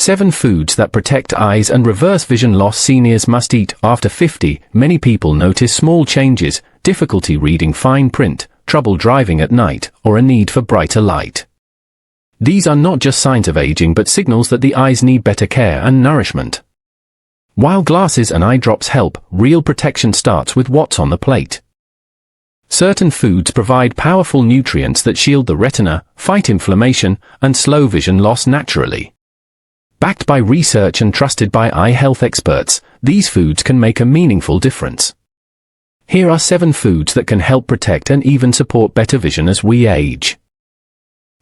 7 foods that protect eyes and reverse vision loss seniors must eat. After 50, many people notice small changes, difficulty reading fine print, trouble driving at night, or a need for brighter light. These are not just signs of aging but signals that the eyes need better care and nourishment. While glasses and eye drops help, real protection starts with what's on the plate. Certain foods provide powerful nutrients that shield the retina, fight inflammation, and slow vision loss naturally. Backed by research and trusted by eye health experts, these foods can make a meaningful difference. Here are 7 foods that can help protect and even support better vision as we age.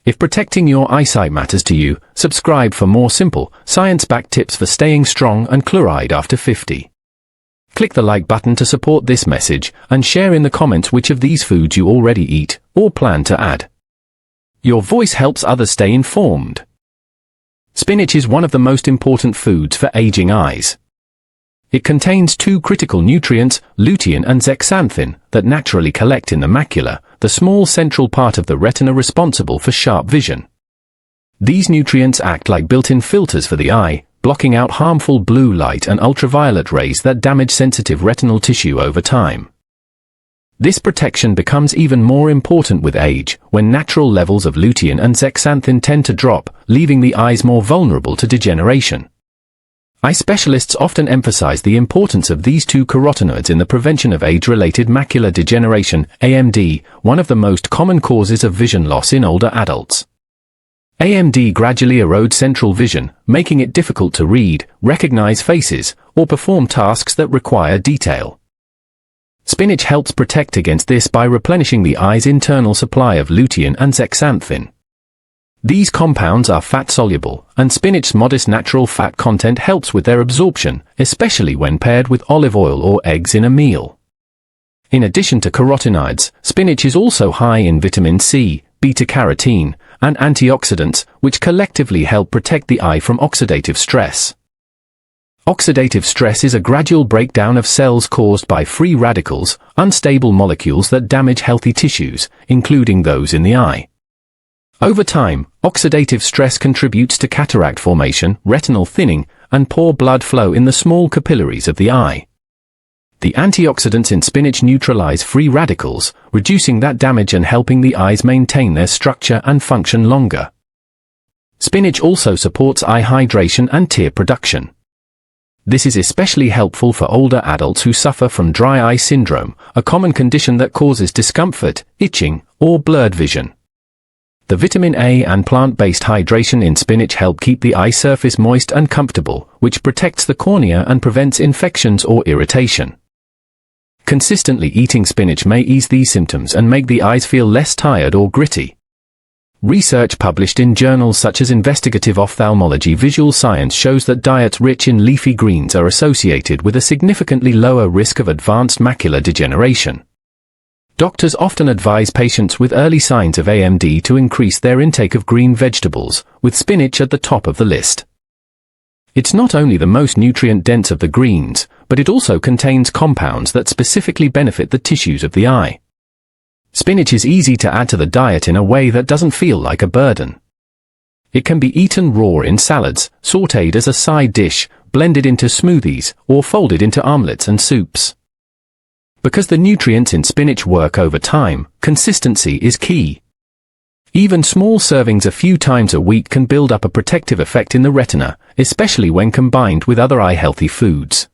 If protecting your eyesight matters to you, subscribe for more simple, science-backed tips for staying strong and clear-eyed after 50. Click the like button to support this message and share in the comments which of these foods you already eat or plan to add. Your voice helps others stay informed. Spinach is one of the most important foods for aging eyes. It contains 2 critical nutrients, lutein and zeaxanthin, that naturally collect in the macula, the small central part of the retina responsible for sharp vision. These nutrients act like built-in filters for the eye, blocking out harmful blue light and ultraviolet rays that damage sensitive retinal tissue over time. This protection becomes even more important with age, when natural levels of lutein and zeaxanthin tend to drop, leaving the eyes more vulnerable to degeneration. Eye specialists often emphasize the importance of these 2 carotenoids in the prevention of age-related macular degeneration, AMD, one of the most common causes of vision loss in older adults. AMD gradually erodes central vision, making it difficult to read, recognize faces, or perform tasks that require detail. Spinach helps protect against this by replenishing the eye's internal supply of lutein and zeaxanthin. These compounds are fat-soluble, and spinach's modest natural fat content helps with their absorption, especially when paired with olive oil or eggs in a meal. In addition to carotenoids, spinach is also high in vitamin C, beta-carotene, and antioxidants, which collectively help protect the eye from oxidative stress. Oxidative stress is a gradual breakdown of cells caused by free radicals, unstable molecules that damage healthy tissues, including those in the eye. Over time, oxidative stress contributes to cataract formation, retinal thinning, and poor blood flow in the small capillaries of the eye. The antioxidants in spinach neutralize free radicals, reducing that damage and helping the eyes maintain their structure and function longer. Spinach also supports eye hydration and tear production. This is especially helpful for older adults who suffer from dry eye syndrome, a common condition that causes discomfort, itching, or blurred vision. The vitamin A and plant-based hydration in spinach help keep the eye surface moist and comfortable, which protects the cornea and prevents infections or irritation. Consistently eating spinach may ease these symptoms and make the eyes feel less tired or gritty. Research published in journals such as Investigative Ophthalmology Visual Science shows that diets rich in leafy greens are associated with a significantly lower risk of advanced macular degeneration. Doctors often advise patients with early signs of AMD to increase their intake of green vegetables, with spinach at the top of the list. It's not only the most nutrient-dense of the greens, but it also contains compounds that specifically benefit the tissues of the eye. Spinach is easy to add to the diet in a way that doesn't feel like a burden. It can be eaten raw in salads, sautéed as a side dish, blended into smoothies, or folded into omelets and soups. Because the nutrients in spinach work over time, consistency is key. Even small servings a few times a week can build up a protective effect in the retina, especially when combined with other eye-healthy foods.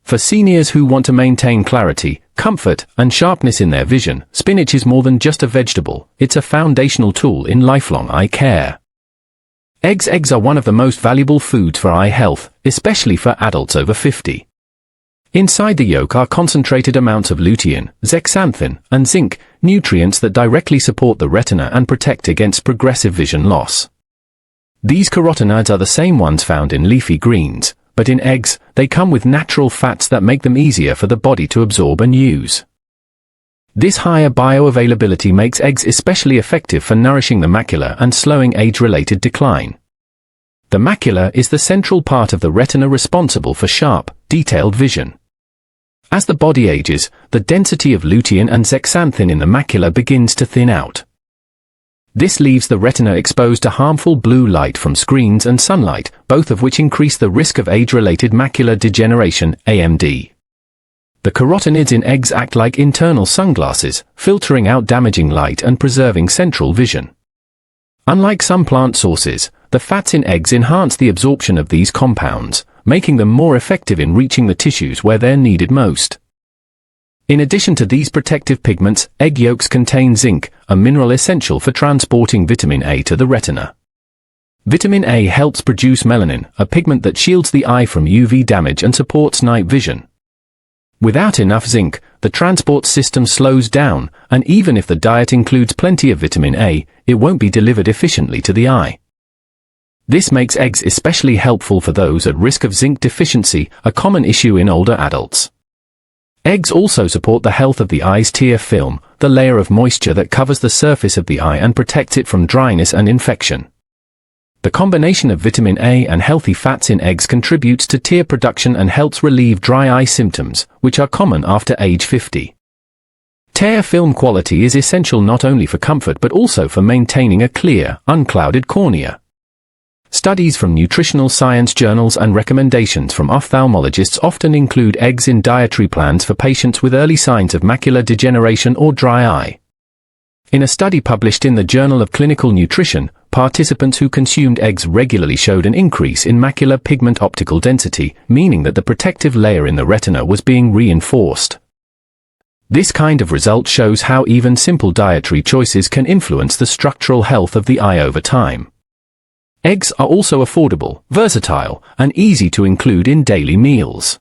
For seniors who want to maintain clarity, comfort, and sharpness in their vision, spinach is more than just a vegetable, it's a foundational tool in lifelong eye care. Eggs are one of the most valuable foods for eye health, especially for adults over 50. Inside the yolk are concentrated amounts of lutein, zeaxanthin, and zinc, nutrients that directly support the retina and protect against progressive vision loss. These carotenoids are the same ones found in leafy greens, but in eggs, they come with natural fats that make them easier for the body to absorb and use. This higher bioavailability makes eggs especially effective for nourishing the macula and slowing age-related decline. The macula is the central part of the retina responsible for sharp, detailed vision. As the body ages, the density of lutein and zeaxanthin in the macula begins to thin out. This leaves the retina exposed to harmful blue light from screens and sunlight, both of which increase the risk of age-related macular degeneration, AMD. The carotenoids in eggs act like internal sunglasses, filtering out damaging light and preserving central vision. Unlike some plant sources, the fats in eggs enhance the absorption of these compounds, making them more effective in reaching the tissues where they're needed most. In addition to these protective pigments, egg yolks contain zinc, a mineral essential for transporting vitamin A to the retina. Vitamin A helps produce melanin, a pigment that shields the eye from UV damage and supports night vision. Without enough zinc, the transport system slows down, and even if the diet includes plenty of vitamin A, it won't be delivered efficiently to the eye. This makes eggs especially helpful for those at risk of zinc deficiency, a common issue in older adults. Eggs also support the health of the eye's tear film, the layer of moisture that covers the surface of the eye and protects it from dryness and infection. The combination of vitamin A and healthy fats in eggs contributes to tear production and helps relieve dry eye symptoms, which are common after age 50. Tear film quality is essential not only for comfort but also for maintaining a clear, unclouded cornea. Studies from nutritional science journals and recommendations from ophthalmologists often include eggs in dietary plans for patients with early signs of macular degeneration or dry eye. In a study published in the Journal of Clinical Nutrition, participants who consumed eggs regularly showed an increase in macular pigment optical density, meaning that the protective layer in the retina was being reinforced. This kind of result shows how even simple dietary choices can influence the structural health of the eye over time. Eggs are also affordable, versatile, and easy to include in daily meals.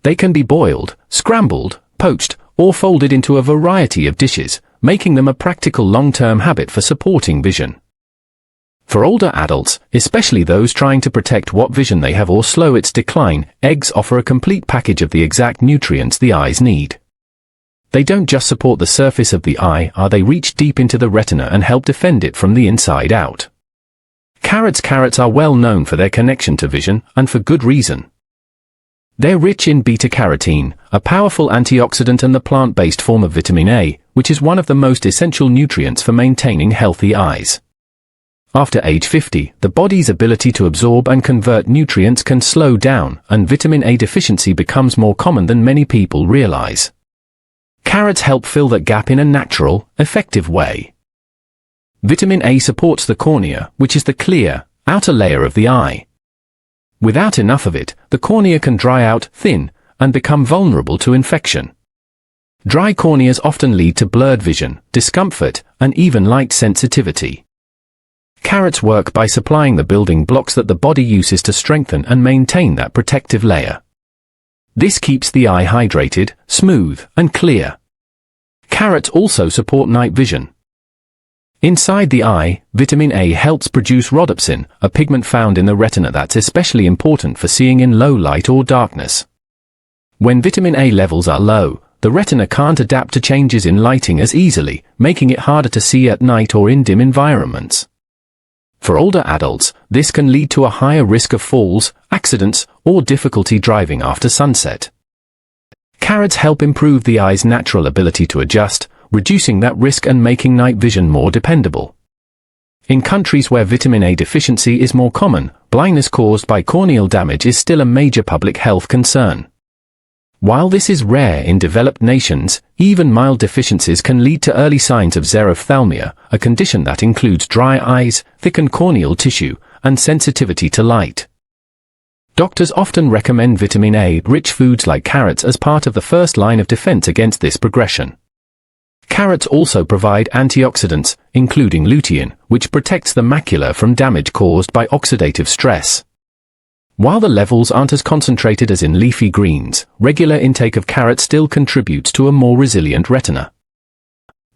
They can be boiled, scrambled, poached, or folded into a variety of dishes, making them a practical long-term habit for supporting vision. For older adults, especially those trying to protect what vision they have or slow its decline, eggs offer a complete package of the exact nutrients the eyes need. They don't just support the surface of the eye, they reach deep into the retina and help defend it from the inside out. Carrots are well known for their connection to vision, and for good reason. They're rich in beta-carotene, a powerful antioxidant and the plant-based form of vitamin A, which is one of the most essential nutrients for maintaining healthy eyes. After age 50, the body's ability to absorb and convert nutrients can slow down, and vitamin A deficiency becomes more common than many people realize. Carrots help fill that gap in a natural, effective way. Vitamin A supports the cornea, which is the clear, outer layer of the eye. Without enough of it, the cornea can dry out, thin, and become vulnerable to infection. Dry corneas often lead to blurred vision, discomfort, and even light sensitivity. Carrots work by supplying the building blocks that the body uses to strengthen and maintain that protective layer. This keeps the eye hydrated, smooth, and clear. Carrots also support night vision. Inside the eye, vitamin A helps produce rhodopsin, a pigment found in the retina that's especially important for seeing in low light or darkness. When vitamin A levels are low, the retina can't adapt to changes in lighting as easily, making it harder to see at night or in dim environments. For older adults, this can lead to a higher risk of falls, accidents, or difficulty driving after sunset. Carrots help improve the eye's natural ability to adjust, reducing that risk and making night vision more dependable. In countries where vitamin A deficiency is more common, blindness caused by corneal damage is still a major public health concern. While this is rare in developed nations, even mild deficiencies can lead to early signs of xerophthalmia, a condition that includes dry eyes, thickened corneal tissue, and sensitivity to light. Doctors often recommend vitamin A-rich foods like carrots as part of the first line of defense against this progression. Carrots also provide antioxidants, including lutein, which protects the macula from damage caused by oxidative stress. While the levels aren't as concentrated as in leafy greens, regular intake of carrots still contributes to a more resilient retina.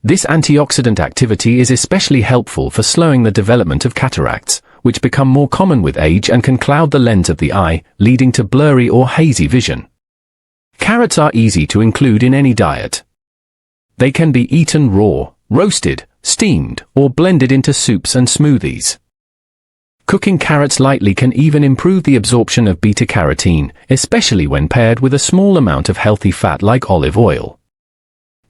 This antioxidant activity is especially helpful for slowing the development of cataracts, which become more common with age and can cloud the lens of the eye, leading to blurry or hazy vision. Carrots are easy to include in any diet. They can be eaten raw, roasted, steamed, or blended into soups and smoothies. Cooking carrots lightly can even improve the absorption of beta-carotene, especially when paired with a small amount of healthy fat like olive oil.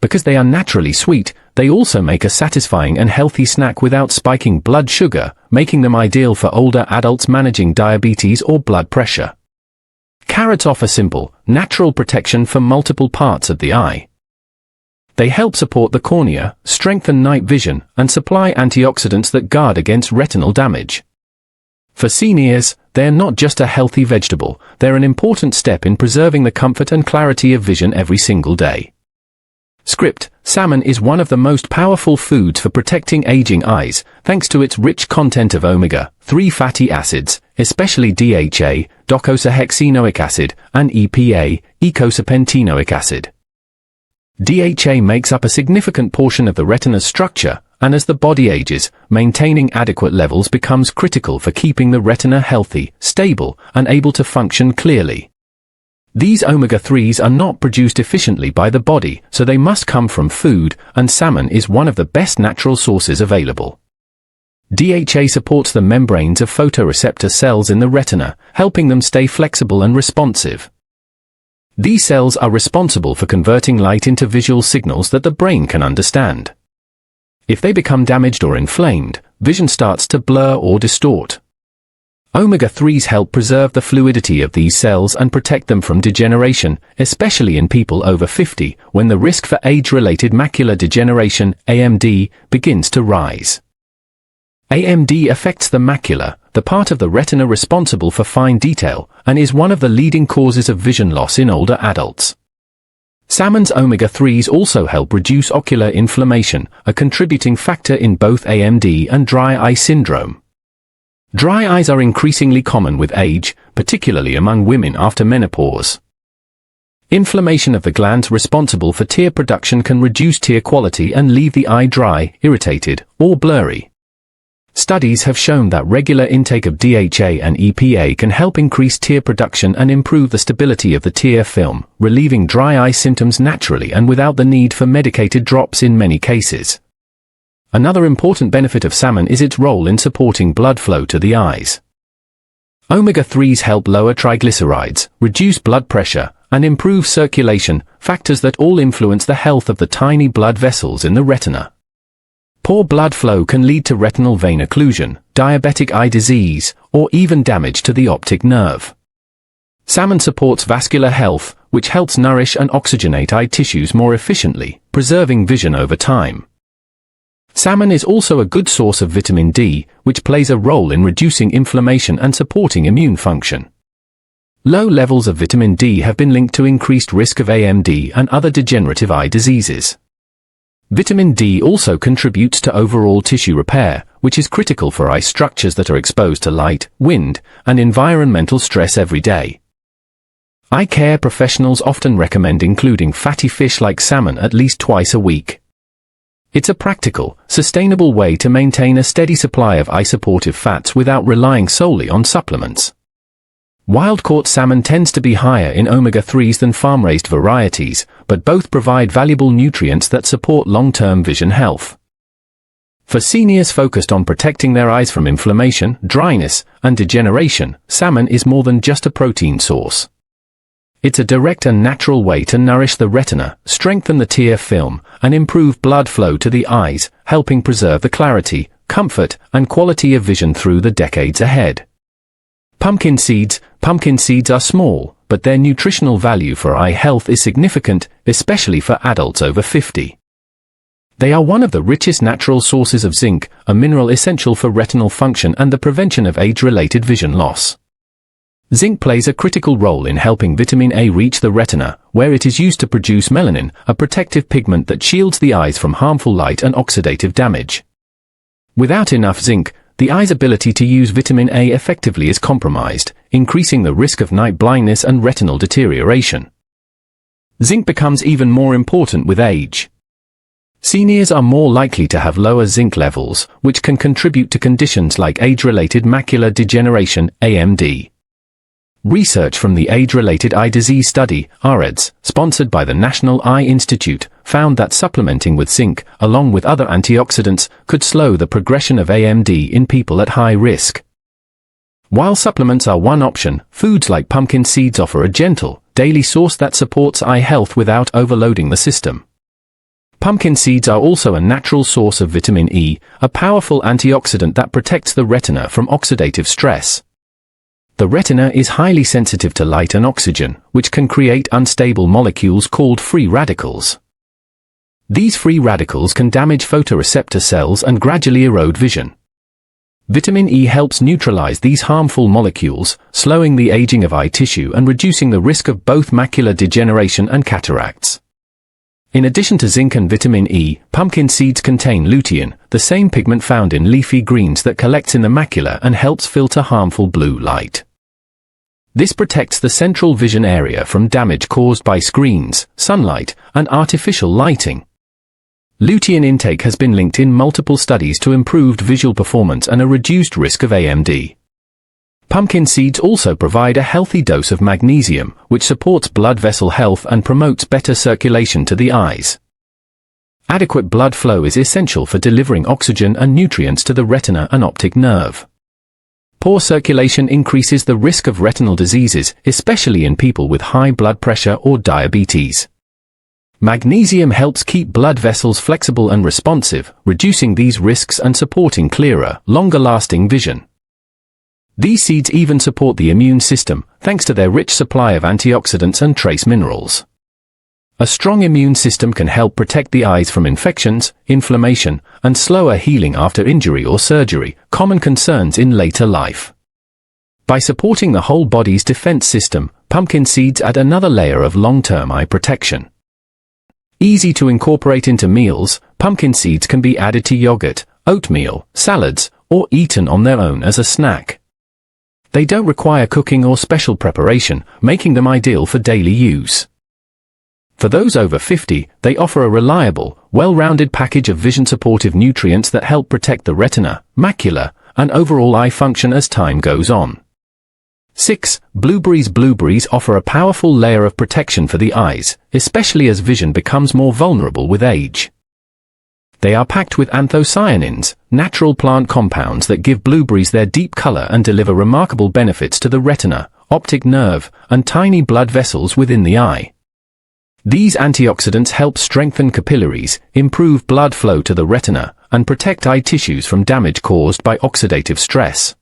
Because they are naturally sweet, they also make a satisfying and healthy snack without spiking blood sugar, making them ideal for older adults managing diabetes or blood pressure. Carrots offer simple, natural protection for multiple parts of the eye. They help support the cornea, strengthen night vision, and supply antioxidants that guard against retinal damage. For seniors, they're not just a healthy vegetable, they're an important step in preserving the comfort and clarity of vision every single day. Script: salmon is one of the most powerful foods for protecting aging eyes, thanks to its rich content of omega-3 fatty acids, especially DHA, docosahexaenoic acid, and EPA, eicosapentaenoic acid. DHA makes up a significant portion of the retina's structure, and as the body ages, maintaining adequate levels becomes critical for keeping the retina healthy, stable, and able to function clearly. These omega-3s are not produced efficiently by the body, so they must come from food, and salmon is one of the best natural sources available. DHA supports the membranes of photoreceptor cells in the retina, helping them stay flexible and responsive. These cells are responsible for converting light into visual signals that the brain can understand. If they become damaged or inflamed, vision starts to blur or distort. Omega-3s help preserve the fluidity of these cells and protect them from degeneration, especially in people over 50, when the risk for age-related macular degeneration, AMD, begins to rise. AMD affects the macula, the part of the retina responsible for fine detail, and is one of the leading causes of vision loss in older adults. Salmon's omega-3s also help reduce ocular inflammation, a contributing factor in both AMD and dry eye syndrome. Dry eyes are increasingly common with age, particularly among women after menopause. Inflammation of the glands responsible for tear production can reduce tear quality and leave the eye dry, irritated, or blurry. Studies have shown that regular intake of DHA and EPA can help increase tear production and improve the stability of the tear film, relieving dry eye symptoms naturally and without the need for medicated drops in many cases. Another important benefit of salmon is its role in supporting blood flow to the eyes. Omega-3s help lower triglycerides, reduce blood pressure, and improve circulation, factors that all influence the health of the tiny blood vessels in the retina. Poor blood flow can lead to retinal vein occlusion, diabetic eye disease, or even damage to the optic nerve. Salmon supports vascular health, which helps nourish and oxygenate eye tissues more efficiently, preserving vision over time. Salmon is also a good source of vitamin D, which plays a role in reducing inflammation and supporting immune function. Low levels of vitamin D have been linked to increased risk of AMD and other degenerative eye diseases. Vitamin D also contributes to overall tissue repair, which is critical for eye structures that are exposed to light, wind, and environmental stress every day. Eye care professionals often recommend including fatty fish like salmon at least twice a week. It's a practical, sustainable way to maintain a steady supply of eye-supportive fats without relying solely on supplements. Wild-caught salmon tends to be higher in omega-3s than farm-raised varieties, but both provide valuable nutrients that support long-term vision health. For seniors focused on protecting their eyes from inflammation, dryness, and degeneration, salmon is more than just a protein source. It's a direct and natural way to nourish the retina, strengthen the tear film, and improve blood flow to the eyes, helping preserve the clarity, comfort, and quality of vision through the decades ahead. Pumpkin seeds are small, but their nutritional value for eye health is significant, especially for adults over 50. They are one of the richest natural sources of zinc, a mineral essential for retinal function and the prevention of age-related vision loss. Zinc plays a critical role in helping vitamin A reach the retina, where it is used to produce melanin, a protective pigment that shields the eyes from harmful light and oxidative damage. Without enough zinc, the eye's ability to use vitamin A effectively is compromised, increasing the risk of night blindness and retinal deterioration. Zinc becomes even more important with age. Seniors are more likely to have lower zinc levels, which can contribute to conditions like age-related macular degeneration, AMD. Research from the Age-Related Eye Disease Study, AREDS, sponsored by the National Eye Institute, found that supplementing with zinc, along with other antioxidants, could slow the progression of AMD in people at high risk. While supplements are one option, foods like pumpkin seeds offer a gentle, daily source that supports eye health without overloading the system. Pumpkin seeds are also a natural source of vitamin E, a powerful antioxidant that protects the retina from oxidative stress. The retina is highly sensitive to light and oxygen, which can create unstable molecules called free radicals. These free radicals can damage photoreceptor cells and gradually erode vision. Vitamin E helps neutralize these harmful molecules, slowing the aging of eye tissue and reducing the risk of both macular degeneration and cataracts. In addition to zinc and vitamin E, pumpkin seeds contain lutein, the same pigment found in leafy greens that collects in the macula and helps filter harmful blue light. This protects the central vision area from damage caused by screens, sunlight, and artificial lighting. Lutein intake has been linked in multiple studies to improved visual performance and a reduced risk of AMD. Pumpkin seeds also provide a healthy dose of magnesium, which supports blood vessel health and promotes better circulation to the eyes. Adequate blood flow is essential for delivering oxygen and nutrients to the retina and optic nerve. Poor circulation increases the risk of retinal diseases, especially in people with high blood pressure or diabetes. Magnesium helps keep blood vessels flexible and responsive, reducing these risks and supporting clearer, longer-lasting vision. These seeds even support the immune system, thanks to their rich supply of antioxidants and trace minerals. A strong immune system can help protect the eyes from infections, inflammation, and slower healing after injury or surgery, common concerns in later life. By supporting the whole body's defense system, pumpkin seeds add another layer of long-term eye protection. Easy to incorporate into meals, pumpkin seeds can be added to yogurt, oatmeal, salads, or eaten on their own as a snack. They don't require cooking or special preparation, making them ideal for daily use. For those over 50, they offer a reliable, well-rounded package of vision-supportive nutrients that help protect the retina, macula, and overall eye function as time goes on. 6. Blueberries. Blueberries offer a powerful layer of protection for the eyes, especially as vision becomes more vulnerable with age. They are packed with anthocyanins, natural plant compounds that give blueberries their deep color and deliver remarkable benefits to the retina, optic nerve, and tiny blood vessels within the eye. These antioxidants help strengthen capillaries, improve blood flow to the retina, and protect eye tissues from damage caused by oxidative stress.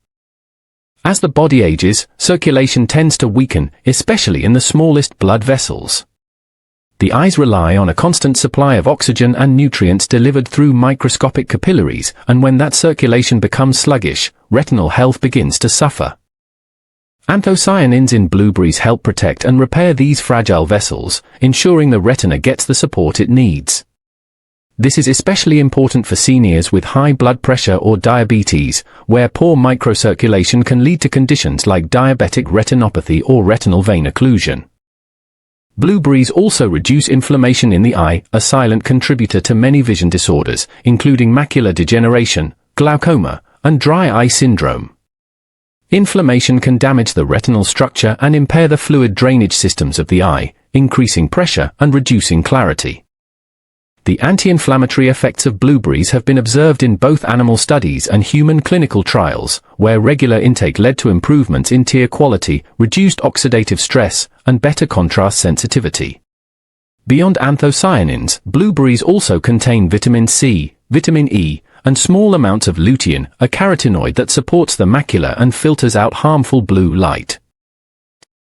As the body ages, circulation tends to weaken, especially in the smallest blood vessels. The eyes rely on a constant supply of oxygen and nutrients delivered through microscopic capillaries, and when that circulation becomes sluggish, retinal health begins to suffer. Anthocyanins in blueberries help protect and repair these fragile vessels, ensuring the retina gets the support it needs. This is especially important for seniors with high blood pressure or diabetes, where poor microcirculation can lead to conditions like diabetic retinopathy or retinal vein occlusion. Blueberries also reduce inflammation in the eye, a silent contributor to many vision disorders, including macular degeneration, glaucoma, and dry eye syndrome. Inflammation can damage the retinal structure and impair the fluid drainage systems of the eye, increasing pressure and reducing clarity. The anti-inflammatory effects of blueberries have been observed in both animal studies and human clinical trials, where regular intake led to improvements in tear quality, reduced oxidative stress, and better contrast sensitivity. Beyond anthocyanins, blueberries also contain vitamin C, vitamin E, and small amounts of lutein, a carotenoid that supports the macula and filters out harmful blue light.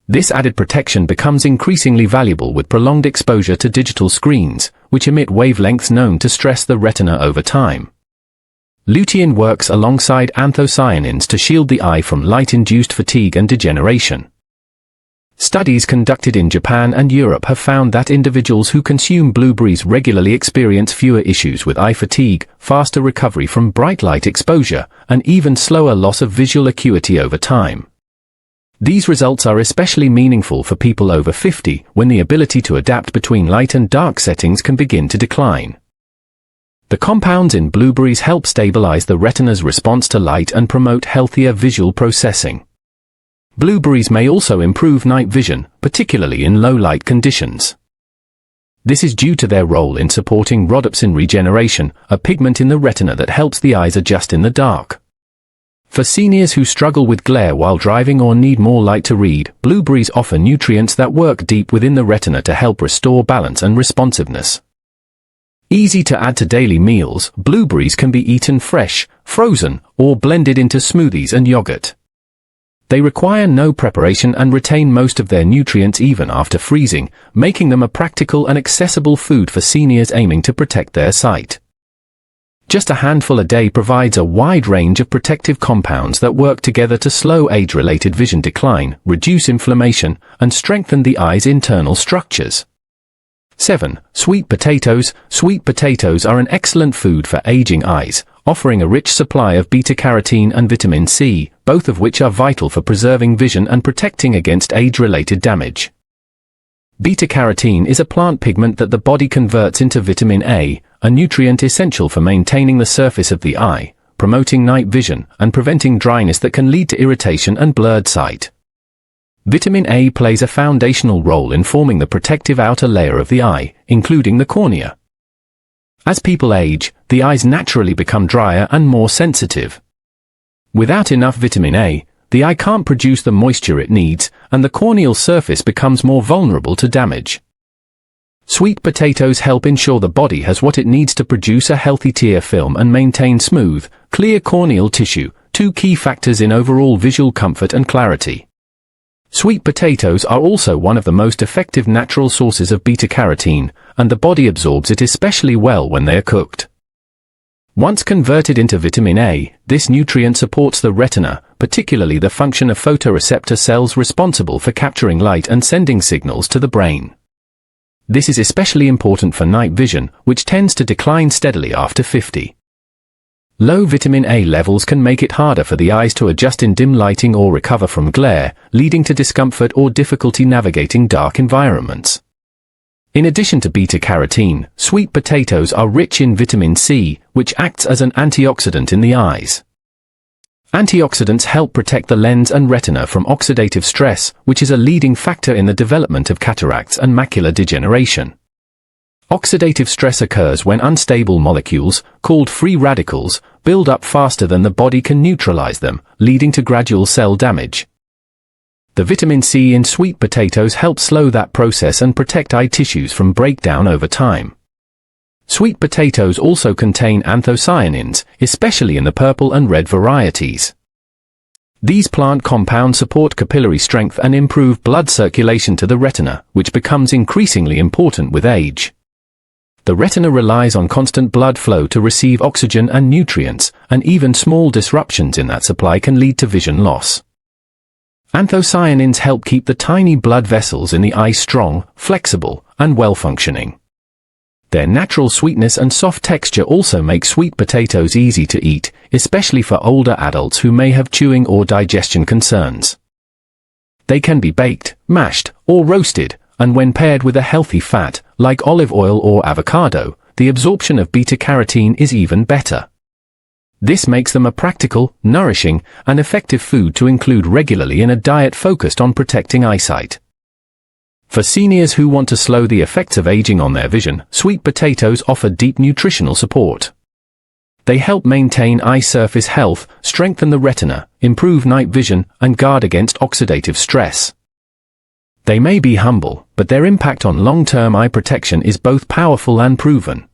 This added protection becomes increasingly valuable with prolonged exposure to digital screens, which emit wavelengths known to stress the retina over time. Lutein works alongside anthocyanins to shield the eye from light-induced fatigue and degeneration. Studies conducted in Japan and Europe have found that individuals who consume blueberries regularly experience fewer issues with eye fatigue, faster recovery from bright light exposure, and even slower loss of visual acuity over time. These results are especially meaningful for people over 50, when the ability to adapt between light and dark settings can begin to decline. The compounds in blueberries help stabilize the retina's response to light and promote healthier visual processing. Blueberries may also improve night vision, particularly in low-light conditions. This is due to their role in supporting rhodopsin regeneration, a pigment in the retina that helps the eyes adjust in the dark. For seniors who struggle with glare while driving or need more light to read, blueberries offer nutrients that work deep within the retina to help restore balance and responsiveness. Easy to add to daily meals, blueberries can be eaten fresh, frozen, or blended into smoothies and yogurt. They require no preparation and retain most of their nutrients even after freezing, making them a practical and accessible food for seniors aiming to protect their sight. Just a handful a day provides a wide range of protective compounds that work together to slow age-related vision decline, reduce inflammation, and strengthen the eye's internal structures. 7. Sweet potatoes. Sweet potatoes are an excellent food for aging eyes, offering a rich supply of beta-carotene and vitamin C, both of which are vital for preserving vision and protecting against age-related damage. Beta-carotene is a plant pigment that the body converts into vitamin A, a nutrient essential for maintaining the surface of the eye, promoting night vision, and preventing dryness that can lead to irritation and blurred sight. Vitamin A plays a foundational role in forming the protective outer layer of the eye, including the cornea. As people age, the eyes naturally become drier and more sensitive. Without enough vitamin A, the eye can't produce the moisture it needs, and the corneal surface becomes more vulnerable to damage. Sweet potatoes help ensure the body has what it needs to produce a healthy tear film and maintain smooth, clear corneal tissue, two key factors in overall visual comfort and clarity. Sweet potatoes are also one of the most effective natural sources of beta-carotene, and the body absorbs it especially well when they are cooked. Once converted into vitamin A, this nutrient supports the retina, particularly the function of photoreceptor cells responsible for capturing light and sending signals to the brain. This is especially important for night vision, which tends to decline steadily after 50. Low vitamin A levels can make it harder for the eyes to adjust in dim lighting or recover from glare, leading to discomfort or difficulty navigating dark environments. In addition to beta-carotene, sweet potatoes are rich in vitamin C, which acts as an antioxidant in the eyes. Antioxidants help protect the lens and retina from oxidative stress, which is a leading factor in the development of cataracts and macular degeneration. Oxidative stress occurs when unstable molecules, called free radicals, build up faster than the body can neutralize them, leading to gradual cell damage. The vitamin C in sweet potatoes helps slow that process and protect eye tissues from breakdown over time. Sweet potatoes also contain anthocyanins, especially in the purple and red varieties. These plant compounds support capillary strength and improve blood circulation to the retina, which becomes increasingly important with age. The retina relies on constant blood flow to receive oxygen and nutrients, and even small disruptions in that supply can lead to vision loss. Anthocyanins help keep the tiny blood vessels in the eye strong, flexible, and well-functioning. Their natural sweetness and soft texture also make sweet potatoes easy to eat, especially for older adults who may have chewing or digestion concerns. They can be baked, mashed, or roasted, and when paired with a healthy fat, like olive oil or avocado, the absorption of beta-carotene is even better. This makes them a practical, nourishing, and effective food to include regularly in a diet focused on protecting eyesight. For seniors who want to slow the effects of aging on their vision, sweet potatoes offer deep nutritional support. They help maintain eye surface health, strengthen the retina, improve night vision, and guard against oxidative stress. They may be humble, but their impact on long-term eye protection is both powerful and proven.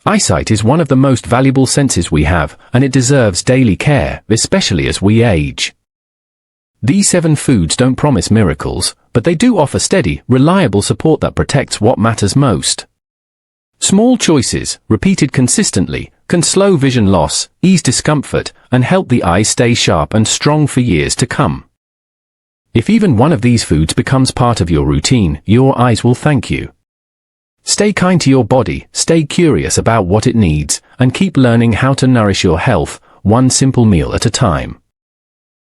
Eyesight is one of the most valuable senses we have, and it deserves daily care, especially as we age. These 7 foods don't promise miracles, but they do offer steady, reliable support that protects what matters most. Small choices, repeated consistently, can slow vision loss, ease discomfort, and help the eye stay sharp and strong for years to come. If even one of these foods becomes part of your routine, your eyes will thank you. Stay kind to your body, stay curious about what it needs, and keep learning how to nourish your health, one simple meal at a time.